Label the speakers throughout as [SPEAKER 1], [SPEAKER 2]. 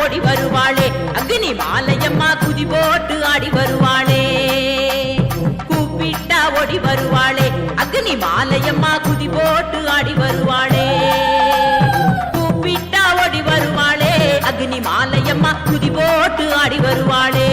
[SPEAKER 1] ஓடி வருவாளே அக்னி மாலையம்மா குதி போட்டு ஆடி வருவாளே கூப்பிட்டா ஓடி வருவாளே அக்னி மாலையம்மா குதி போட்டு ஆடி வருவாளே கூப்பிட்டா ஓடி வருவாளே அக்னி மாலையம்மா குதி போட்டு ஆடி வருவாளே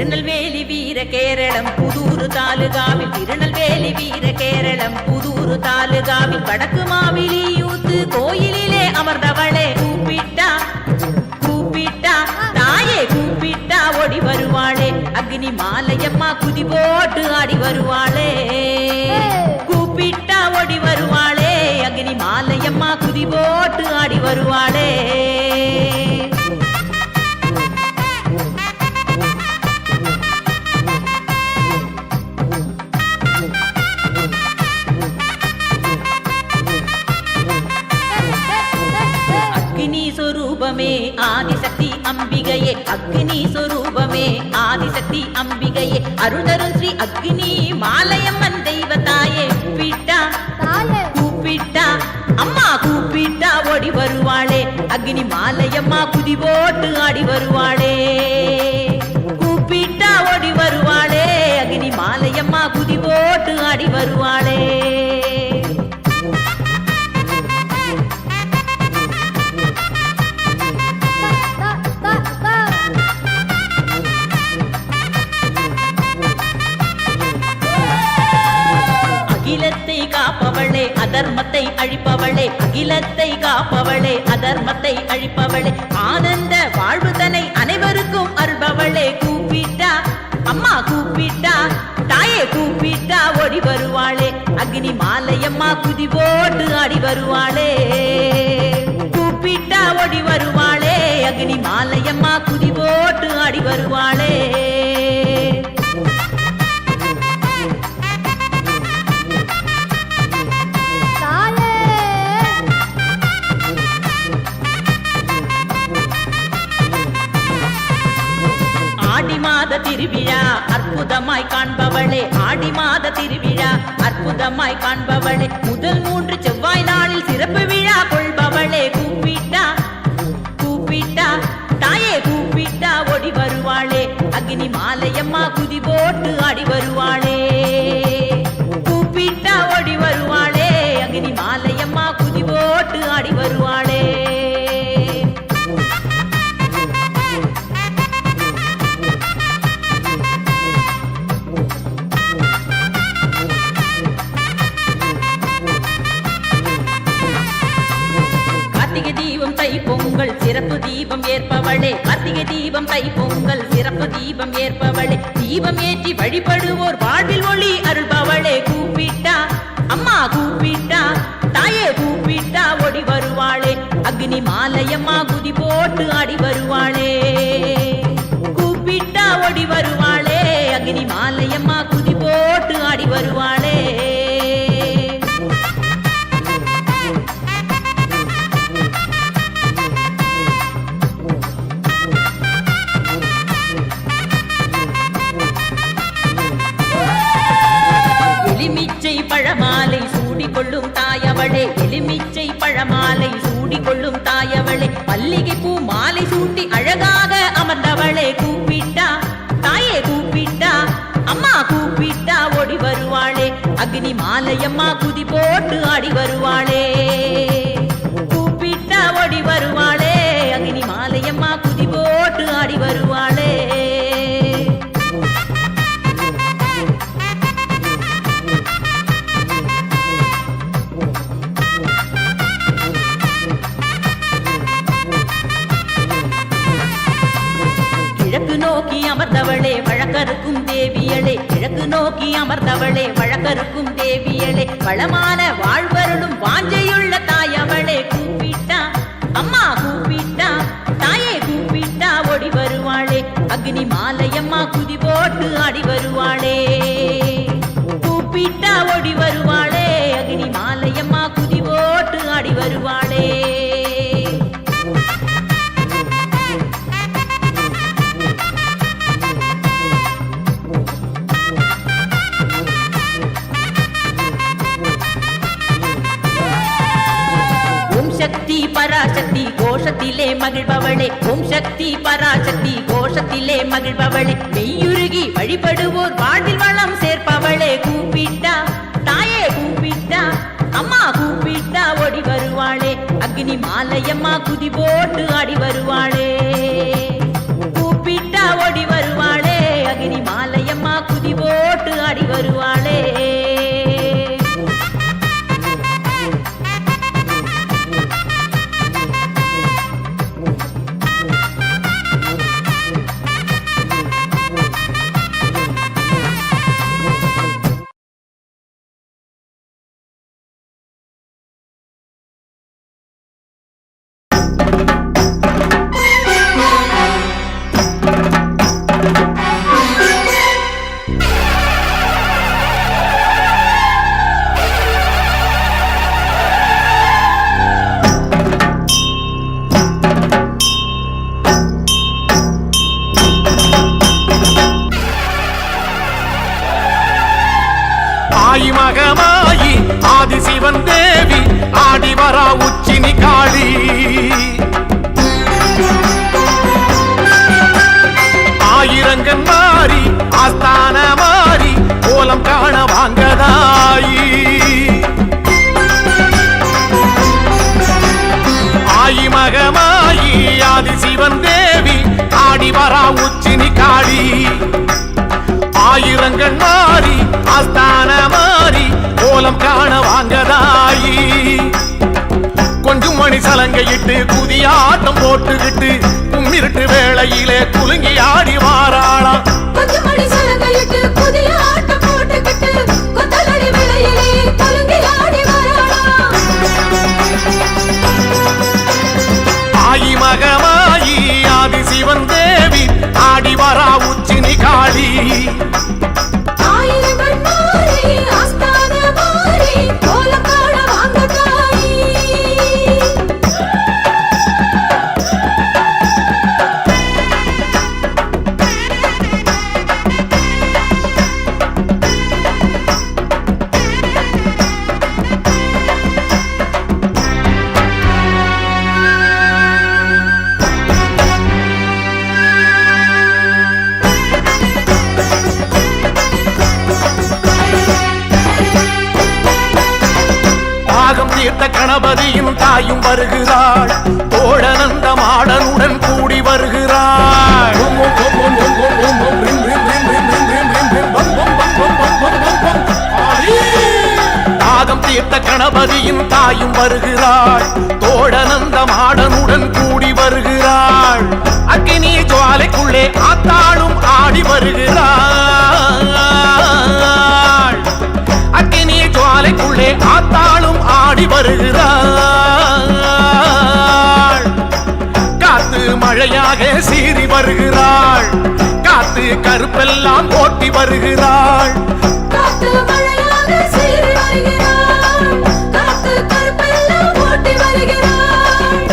[SPEAKER 1] திருநெல்வேலி வீர கேரளம் புதூர் தாலுகாவில் திருநெல்வேலி வீர கேரளம் புதூர் தாலுகாவில் வடக்கு மாவிலி யூத்து கோயிலிலே அமர்ந்தவளே கூப்பிட்டா கூப்பிட்டா தாயே கூப்பிட்டா ஓடி வருவாளே அக்னி மாலையம்மா குதி போட்டு ஆடி வருவாளே கூப்பிட்டா ஓடி வருவாளே அக்னி மாலையம்மா குதி போட்டு ஆடி வருவாளே ஆதிசக்தி அம்பிகையே அக்னி சொரூபமே ஆதிசக்தி அம்பிகையே அருள்தரும் ஸ்ரீ அக்னி மாலையம்மன் தெய்வத்தாயே கூப்பிட்டா கூப்பிட்டா அம்மா கூப்பிட்டா ஓடி வருவாளே அக்னி மாலையம்மா குதி போட்டு ஆடி வருவாளே கூப்பிட்டா ஓடி வருவாளே அக்னி மாலையம்மா குதி போட்டு ஆடி வருவாளே அகிலத்தை காப்பவளே அதர்மத்தை அழிப்பவளே அகிலத்தை காப்பவளே அதர்மத்தை அழிப்பவளே ஆனந்த வாழ்வுதனை அனைவருக்கும் அருள்பவளே கூப்பிட்டா அம்மா கூப்பிட்டா தாயே கூப்பிட்டா ஓடி வருவாளே அக்னி மாலையம்மா குதி போட்டு ஆடி வருவாளே கூப்பிட்டா ஓடி வருவாளே அக்னி மாலையம்மா குதி போட்டு ஆடி வருவாளே திருவிழா அற்புதமாய் காண்பவளே ஆடி மாத திருவிழா அற்புதமாய் காண்பவளே முதல் 3 செவ்வாய் நாளில் சிறப்பு விழா கொள்பவளே கூப்பிட்டா கூப்பிட்டா தாயே கூப்பிட்டா ஓடி வருவாளே அக்னி மாலையம்மா குதி போட்டு ஆடி வருவாளே கூப்பிட்டா ஓடி வருவாளே அக்னி மாலையம்மா குதி போட்டு ஆடி வருவாளே பொங்கல் சிறப்பு தீபம் ஏற்பவளே கார்த்திகை தீபம் தை பொங்கல் சிறப்பு தீபம் ஏற்பவளே தீபம் ஏற்றி வழிபடுவோர் வாழ்வில் ஒளி அருள்பவளே கூப்பிட்டா அம்மா கூப்பிட்டா தாயே கூப்பிட்டா ஓடி வருவாளே அக்னி மாலையம்மா குதி போட்டு ஆடி வருவாளே கூப்பிட்டா ஓடி வருவாளே அக்னி மாலையம்மா குதி போட்டு ஆடி வருவாளே பழமாலை சூடிக்கொள்ளும் தாயவளே எலுமிச்சை பழமாலை சூடிக்கொள்ளும் தாயவளே மல்லிகை பூ மாலை சூட்டி அழகாக அமர்ந்தவளே கூப்பிட்டா தாயே கூப்பிட்டா அம்மா கூப்பிட்டா ஓடி வருவாளே அக்னி மாலையம்மா குதி போட்டு ஆடி வருவாளே கூப்பிட்டா ஓடி வருவாளே அக்னி மாலையம்மா குதி போட்டு ஆடி வருவாளே கிழக்கு நோக்கி அமர்ந்தவளே வழக்கருக்கும் தேவியளே கிழக்கு நோக்கி அமர்ந்தவளே வழக்கருக்கும் தேவியளே வளமான வாழ்வருளும் வாஞ்சையுள்ள தாயவளே கூப்பிட்டா அம்மா கூப்பிட்டா தாயே கூப்பிட்டா ஓடி வருவாளே அக்னி மாலையம்மா குதி போட்டு ஆடி வருவாளே கூப்பிட்டா ஓடி வருவாளே அக்னி மாலையம்மா குதி போட்டு ஆடி வருவாளே கோஷத்திலே மகிழ்பவளே ஓம் சக்தி பராசக்தி கோஷத்திலே மகிழ்பவளே மெய்யுருகி வழிபடுவோர் வாழ்வில் வளம் சேர்ப்பவளே கூப்பிட்டா தாயே கூப்பிட்டா அம்மா கூப்பிட்டா ஓடி வருவாளே அக்னி மாலையம்மா குதி போட்டு ஆடி வருவாளே கூப்பிட்டா ஓடி வருவாளே அக்னி மாலையம்மா குதி போட்டு ஆடி வருவாளே
[SPEAKER 2] ஆயி மகமாயி ஆதிசிவன் தேவி ஆடி வரா உச்சினி காளி ஆயிரங்கன் மாறி ஆஸ்தான மாறி கோலம் காண வாங்கதாயி ஆயி மகமாயி ஆதிசிவன் தேவி ஆடி வரா உச்சினி காளி ஆயிரங்கள் மாறி ஆஸ்தான மாறி கோலம் காண வாங்கதாயி கொஞ்சம் மணி சலங்கையிட்டு புதியாட்டம் போட்டுக்கிட்டு கும்மிருட்டு வேளையிலே குலுங்கி ஆடி வாராளாம்
[SPEAKER 3] கொஞ்சம் மணி சலங்கையிட்டு புதிய ஆட்டம் போட்டுக்கிட்டு கொத்தலடி வேளையிலே குலுங்கி ஆடி வாராளாம்
[SPEAKER 2] ஆயி மகமாயி ஆதிசிவன் தேவி ஆடி வரா உச்சினி காளி
[SPEAKER 3] ஆயிரங்கள் மாறி ஆஸ்தான மாறி கோலம் காண வாங்கதாயி
[SPEAKER 2] தீர்த்த கணபதியின் தாயும் வருகிறாள் தோழனந்த மாடனுடன் கூடி வருகிறாள் தாகம் தீர்த்த கணபதியின் தாயும் வருகிறாள் தோழனந்த மாடனுடன் கூடி வருகிறாள் அக்கினி ஜுவாலைக்குள்ளே ஆத்தாளும் ஆடி வருகிறாள் அக்கினி ஜுவாலைக்குள்ளே ஆத்தாளும் ஆடி வருகிறாள் காத்து மழையாக சீறி வருகிறாள் காத்து கருப்பெல்லாம் ஓட்டி வருகிறாள்
[SPEAKER 3] காத்து மழையாக சீறி வருகிறாள் காத்து கருப்பெல்லாம் ஓட்டி வருகிறாள்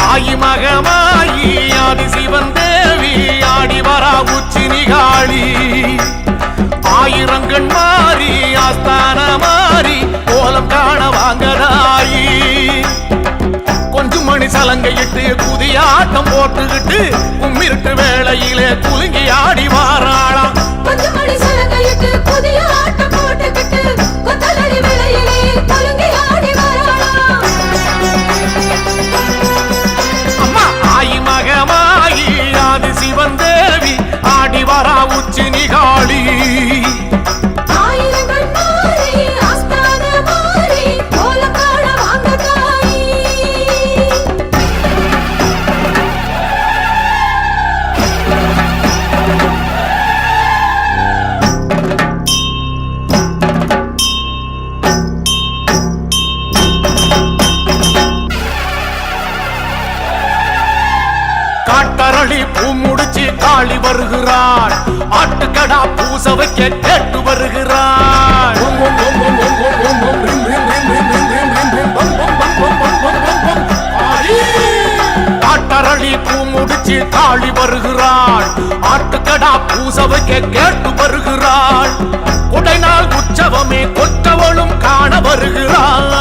[SPEAKER 2] ஆயி மகமாயி ஆதிசிவன் தேவி ஆடி வரா உச்சினி காளி ஆயிரங்கண் மாறி ஆஸ்தான மாறி கோலம் காண வாங்கதாயி கொஞ்சம் மணி சலங்கையிட்டு புதிய ஆட்டம் போட்டுக்கிட்டு கும்மிருட்டு வேளையிலே குலுங்கி ஆடி வாராளாம்
[SPEAKER 3] கொஞ்சம் மணி சலங்கையிட்டு புதிய ஆட்டம் போட்டுக்கிட்டு கொத்தலடி வேளையிலே குலுங்கி ஆடி வாராளாம்
[SPEAKER 2] அம்மா ஆயி மகமாயி ஆதிசிவன் தேவி ஆடி வரா உச்சினி காளி
[SPEAKER 3] ஆயிரங்கள் மாறி ஆஸ்தான மாறி கோலம் காண வாங்கதாயி
[SPEAKER 2] காட்டரளி பூ முடிச்சு காளி வருகிறாள் ஆட்டுக்கடா பூச வைக்க கேட்டு வருகிறாள் காட்டரளி பூ முடிச்சு காளி வருகிறாள் ஆட்டுக்கடா பூச வைக்க கேட்டு வருகிறாள் கொடைநாள் உற்சவமே கொற்றவளும் காண வருகிறாள்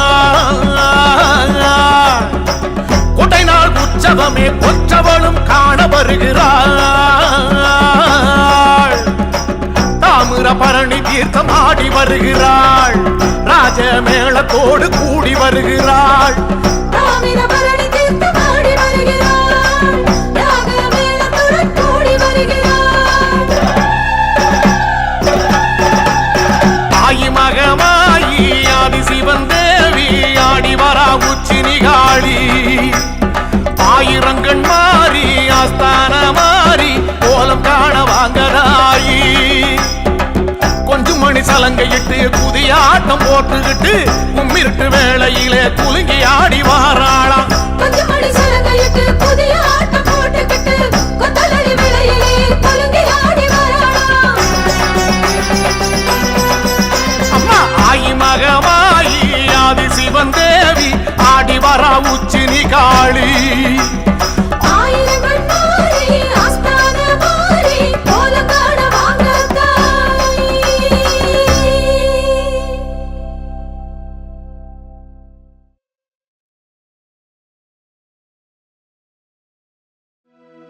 [SPEAKER 2] பாதமே கொற்றவளும் காண வருகிறாள். தாமிர பரணி தீர்த்தம் ஆடி வருகிறாள். ராஜ மேளத்தோடு கூடி வருகிறாள்.
[SPEAKER 3] தாமிரபரணி தீர்த்தம் ஆடி வருகிறாள். ராக மேளத்துடன் கூடி வருகிறாள்.
[SPEAKER 2] ஆயி மகமாயி ஆதி சிவன் தேவி ஆடி வரா உச்சி நிகாளி. ஆயிரங்கண் மாறி ஆஸ்தான மாறி கோலம் காண வாங்கதாயி. கொஞ்சம் மணி சலங்கையிட்டு புதிய ஆட்டம் போட்டுக்கிட்டு கும்மிருட்டு வேளையிலே குலுங்கி ஆடி வாராளாம்.
[SPEAKER 3] கொஞ்சம் மணி சலங்கையிட்டு புதிய ஆட்டம் போட்டுக்கிட்டு கொத்தலடி விளையிலே குலுங்கி ஆடி வராளாம்.
[SPEAKER 2] அம்மா ஆயி மகமாயி ஆதி சிவன் தேவி ஆடி வரா உச்சி நிகாளி.
[SPEAKER 3] ஆயிரங்கள் மாறி ஆஸ்தான மாறி கோலம் காண வாங்க தாய்.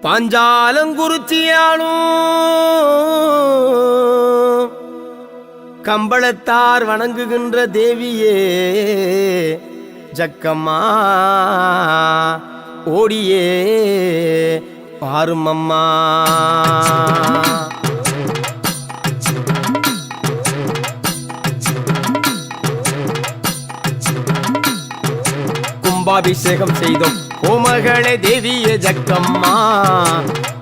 [SPEAKER 4] பாஞ்சாலங்குறிச்சியாளும் கம்பளத்தார் வணங்குகின்ற தேவியே ஜக்கம்மா ஓடியே பாருமம்மா. கும்பாபிஷேகம் செய்தோம் கோமகளே தேவியே ஜக்கம்மா.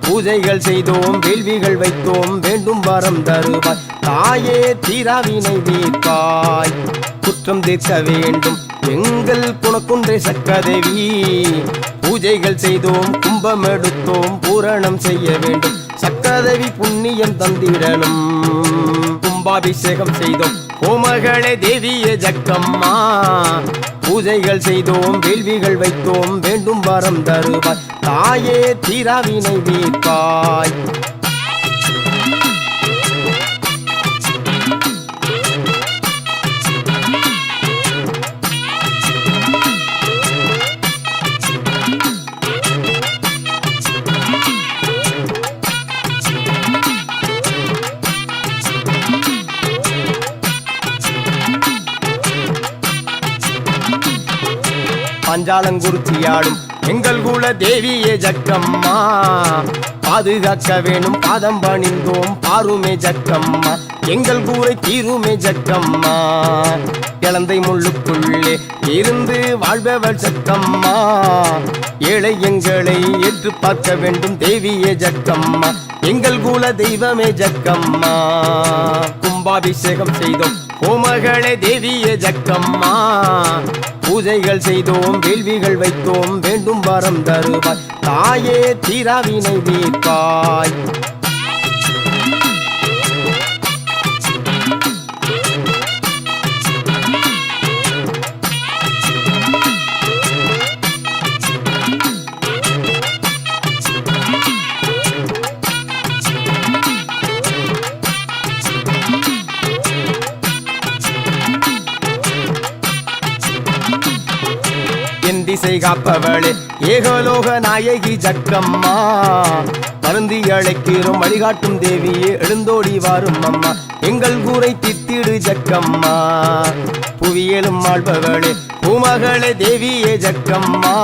[SPEAKER 4] பூஜைகள் செய்தோம் வேள்விகள் வைத்தோம் வேண்டும் வரம் தருவாய். தாயே தீராவினை தீர்ப்பாய் குற்றம் தீர்க்க வேண்டும் எங்கள் குணக்குன்றே சக்கதேவி. பூஜைகள் செய்தோம் கும்பம் எடுத்தோம் பூரணம் செய்ய வேண்டும் சக்கதேவி புண்ணியம் தந்திடணும். கும்பாபிஷேகம் செய்தோம் கோமகளே தேவியே ஜக்கம்மா. பூஜைகள் செய்தோம் வேள்விகள் வைத்தோம் வேண்டும் வரம் தருவாய். தாயே தீராவினை தீர்ப்பாய். பாஞ்சாலங்குறிச்சியாடும் எங்கள் குல தேவியே ஜக்கம்மா. பாதுகாக்க வேணும் பாதம் பணிந்தோம் பாருமே ஜக்கம்மா. எங்கள் கூரை தீருமே ஜக்கம்மா. இளந்தை முள்ளுக்குள்ளே இருந்து வாழ்பவள் ஜக்கம்மா. ஏழை எங்களை ஏற்று பார்க்க வேண்டும் தேவியே ஜக்கம்மா. எங்கள் குல தெய்வமே ஜக்கம்மா. கும்பாபிஷேகம் செய்தோம் கோமகளே தேவியே ஜக்கம்மா. பூஜைகள் செய்தோம் வேள்விகள் வைத்தோம் வேண்டும் வரம் தருவாய். தாயே தீராவினை தீர்ப்பாய். என் திசை காப்பவளே ஏகலோக நாயகி ஜக்கம்மா. மருந்தி அழைக்கிறோம் வழிகாட்டும் தேவியே எழுந்தோடி வாரும் அம்மா. எங்கள் கூரை தித்திடு ஜக்கம்மா. புவியலும் ஆள்பவளே பூமகளே தேவியே ஜக்கம்மா.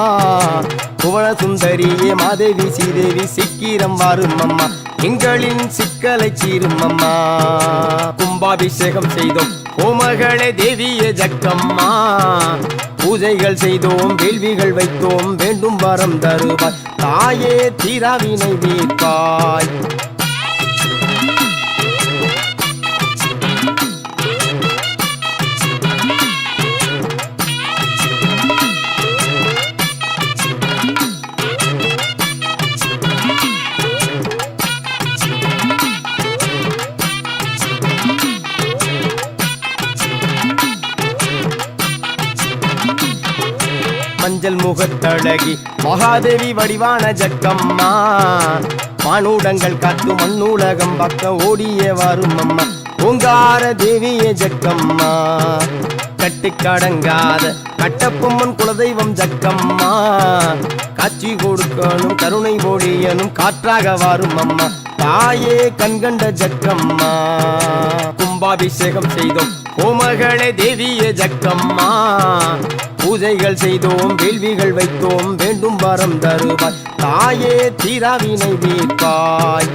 [SPEAKER 4] புவன சுந்தரியே மாதேவி ஸ்ரீதேவி சீக்கிரம் வாரும் அம்மா. எங்களின் சிக்கலை சீரும் அம்மா. கும்பாபிஷேகம் செய்தோம் கோமகளே தேவியே ஜக்கம்மா. பூஜைகள் செய்தோம் வேள்விகள் வைத்தோம் வேண்டும் வரம் தருவாய். தாயே தீராவினை தீர்ப்பாய். மஞ்சள் முகத்தழகி மகாதேவி வடிவான ஜக்கம்மா. மானூடங்கள் காத்து மண்ணூலகம் பக்க ஓடிய வரும் அம்மா. ஓங்கார தேவியே ஜக்கம்மா. கட்டுக்கடங்காத கட்டப்பொம்மன் குலதெய்வம் ஜக்கம்மா. காட்சி கொடுக்கணும் கருணை பொழியனும் காற்றாக வாரும் அம்மா தாயே கண்கண்ட ஜக்கம்மா கும்பாபிஷேகம் செய்தோம் கோமகளே தேவியே ஜக்கம்மா பூஜைகள் செய்தோம் வேள்விகள் வைத்தோம் வேண்டும் வரம் தருவாய் தாயே தீராவினை தீர்ப்பாய்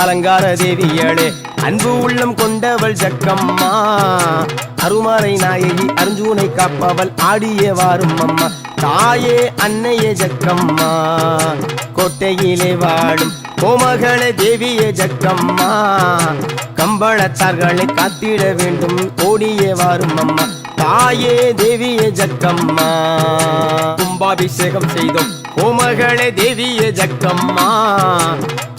[SPEAKER 4] அலங்கார தேவியளே அன்பு உள்ளம் கொண்டவள் ஜக்கம்மா அருமறை நாயகி அருஞ்சூனை காப்பவள் ஆடிய வாரும் அம்மா தாயே அன்னையே ஜக்கம்மா கோட்டையிலே வாழும் கோமகளே தேவியே ஜக்கம்மா கம்பளத்தார்களை காத்திட வேண்டும் ஓடியே வாரும் அம்மா தாயே தேவியே ஜக்கம்மா கும்பாபிஷேகம் செய்தோம் கோமகளே தேவியே ஜக்கம்மா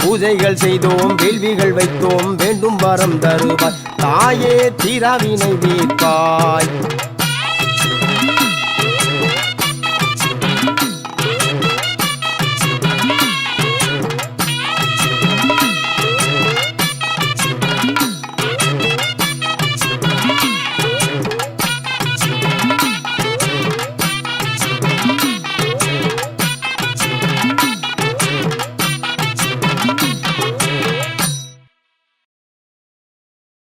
[SPEAKER 4] பூஜைகள் செய்தோம் வேள்விகள் வைத்தோம் வேண்டும் வரம் தருவாய் தாயே தீராவினை தீர்ப்பாய்